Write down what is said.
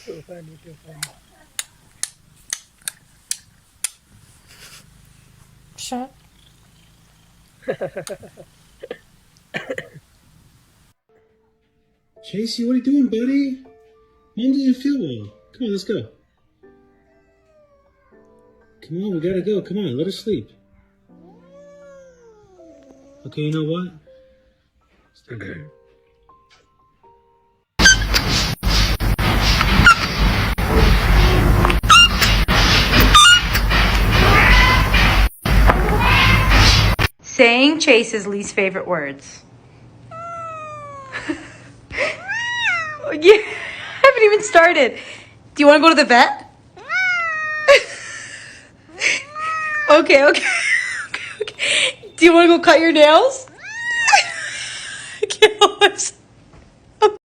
Too funny, too funny. Shut. Casey, what are you doing, buddy? Mom doesn't feel well. Come on, let's go. Come on, we gotta go. Come on, let her sleep. Okay, you know what? Stay there. Saying Chase's least favorite words. Yeah, I haven't even started. Do you want to go to the vet? Okay. Do you want to go cut your nails?